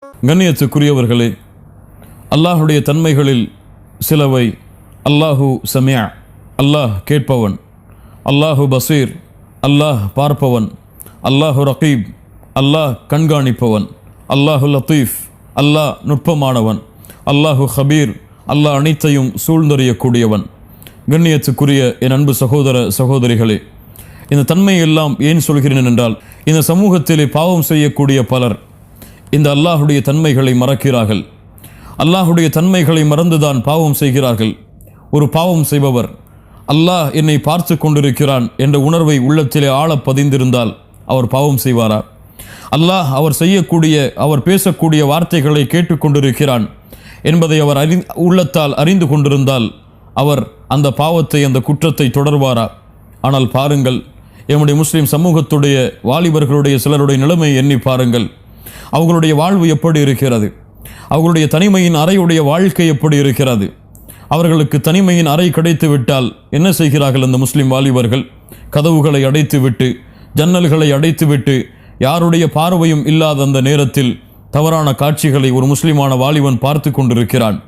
கண்ணியத்துக்குரியவர்களே, அல்லாஹுடைய தன்மைகளில் சிலவை அல்லாஹு சமியா, அல்லாஹ் கேட்பவன், அல்லாஹு பசீர், அல்லாஹ் பார்ப்பவன், அல்லாஹு ரகீப், அல்லாஹ் கண்காணிப்பவன், அல்லாஹு லத்தீஃப், அல்லாஹ் நுட்பமானவன், அல்லாஹு ஹபீர், அல்லாஹ் அனைத்தையும் சூழ்ந்தறியக்கூடியவன். கண்ணியத்துக்குரிய என் அன்பு சகோதர சகோதரிகளே, இந்த தன்மையெல்லாம் ஏன் சொல்கிறேன் என்றால், இந்த சமூகத்திலே பாவம் செய்யக்கூடிய பலர் இந்த அல்லாஹுடைய தன்மைகளை மறக்கிறார்கள். அல்லாஹுடைய தன்மைகளை மறந்துதான் பாவம் செய்கிறார்கள். ஒரு பாவம் செய்பவர் அல்லாஹ் என்னை பார்த்து கொண்டிருக்கிறான் என்ற உணர்வை உள்ளத்திலே ஆழ பதிந்திருந்தால் அவர் பாவம் செய்வாரா? அல்லாஹ் அவர் பேசக்கூடிய வார்த்தைகளை கேட்டுக்கொண்டிருக்கிறான் என்பதை அவர் உள்ளத்தால் அறிந்து கொண்டிருந்தால் அவர் அந்த பாவத்தை, அந்த குற்றத்தை தொடர்வாரா? ஆனால் பாருங்கள், எம்முடைய முஸ்லிம் சமூகத்துடைய வாலிபர்களுடைய சிலருடைய நிலைமை எண்ணி பாருங்கள். அவர்களுடைய வாழ்வு எப்படி இருக்கிறது? அவர்களுடைய தனிமையின் அறையுடைய வாழ்க்கை எப்படி இருக்கிறது? அவர்களுக்கு தனிமையின் அறை கிடைத்து விட்டால் என்ன செய்கிறார்கள் அந்த முஸ்லிம் வாலிபர்கள்? கதவுகளை அடைத்துவிட்டு, ஜன்னல்களை அடைத்துவிட்டு, யாருடைய பார்வையும் இல்லாத அந்த நேரத்தில் தவறான காட்சிகளை ஒரு முஸ்லிமான வாலிபன் பார்த்து கொண்டிருக்கிறான்.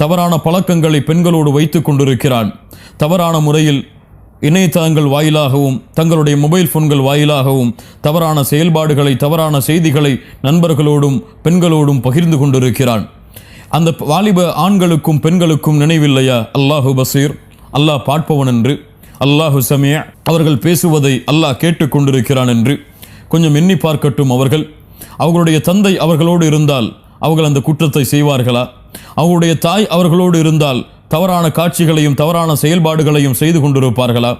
தவறான பழக்கங்களை பெண்களோடு வைத்து கொண்டிருக்கிறான். தவறான முறையில் இணையதளங்கள் வாயிலாகவும் தங்களுடைய மொபைல் போன்கள் வாயிலாகவும் தவறான செயல்பாடுகளை, தவறான செய்திகளை நண்பர்களோடும் பெண்களோடும் பகிர்ந்து கொண்டிருக்கிறான். அந்த வாலிப ஆண்களுக்கும் பெண்களுக்கும் நினைவில்லையா அல்லாஹு பசீர், அல்லாஹ் பார்ப்பவன் என்று, அல்லாஹு சமியா, அவர்கள் பேசுவதை அல்லாஹ் கேட்டுக்கொண்டிருக்கிறான் என்று கொஞ்சம் எண்ணி பார்க்கட்டும். அவர்களுடைய தந்தை அவர்களோடு இருந்தால் அவர்கள் அந்த குற்றத்தை செய்வார்களா? அவர்களுடைய தாய் அவர்களோடு இருந்தால் தவறான காட்சிகளையும் தவறான செயல்பாடுகளையும் செய்து கொண்டிருப்பார்களா?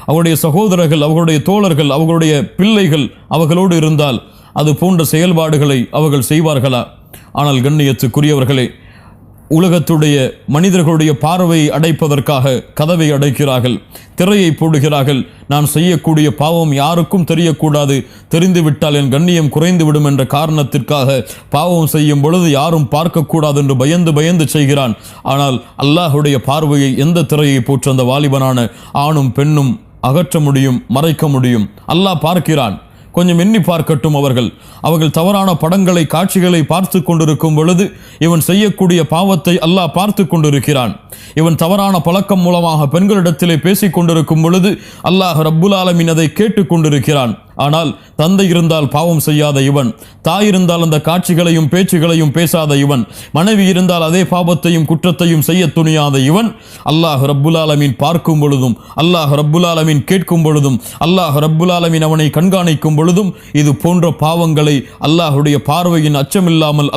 அவருடைய சகோதரர்கள், அவர்களுடைய தோழர்கள், அவர்களுடைய பிள்ளைகள் அவர்களோடு இருந்தால் அது போன்ற செயல்பாடுகளை அவர்கள் செய்வார்களா? ஆனால் கண்ணியத்துக்குரியவர்களே, உலகத்துடைய மனிதர்களுடைய பார்வையை அடைப்பதற்காக கதவை அடைக்கிறார்கள், திரையை போடுகிறார்கள். நான் செய்யக்கூடிய பாவம் யாருக்கும் தெரியக்கூடாது, தெரிந்துவிட்டால் என் கண்ணியம் குறைந்துவிடும் என்ற காரணத்திற்காக பாவம் செய்யும் பொழுது யாரும் பார்க்கக்கூடாது என்று பயந்து செய்கிறான். ஆனால் அல்லாஹுடைய பார்வையை எந்த திரையை போற்று அந்த வாலிபனான ஆணும் பெண்ணும் அகற்ற முடியும், மறைக்க முடியும்? அல்லாஹ் பார்க்கிறான். கொஞ்சம் எண்ணி பார்க்கட்டும். அவர்கள் தவறான படங்களை, காட்சிகளை பார்த்து கொண்டிருக்கும் பொழுது இவன் செய்யக்கூடிய பாவத்தை அல்லாஹ் பார்த்து கொண்டிருக்கிறான். இவன் தவறான பழக்கம் மூலமாக பெண்களிடத்திலே பேசிக் கொண்டிருக்கும் பொழுது அல்லாஹ் ரப்புல் ஆலமீன் அதை கேட்டு கொண்டிருக்கிறான். ஆனால் தந்தை இருந்தால் பாவம் செய்யாத இவன், தாய் இருந்தால் அந்த காட்சிகளையும் பேச்சுகளையும் பேசாத இவன், மனைவி இருந்தால் அதே பாவத்தையும் குற்றத்தையும் செய்ய துணியாத இவன், அல்லாஹ் ரப்புல் ஆலமீன் பார்க்கும் பொழுதும், அல்லாஹ் ரப்புல் ஆலமீன் கேட்கும் பொழுதும், அல்லாஹ் ரப்புல் ஆலமீன் அவனை கண்காணிக்கும் பொழுதும் இது போன்ற பாவங்களை அல்லாஹுடைய பார்வையின் அச்சமில்லாமல்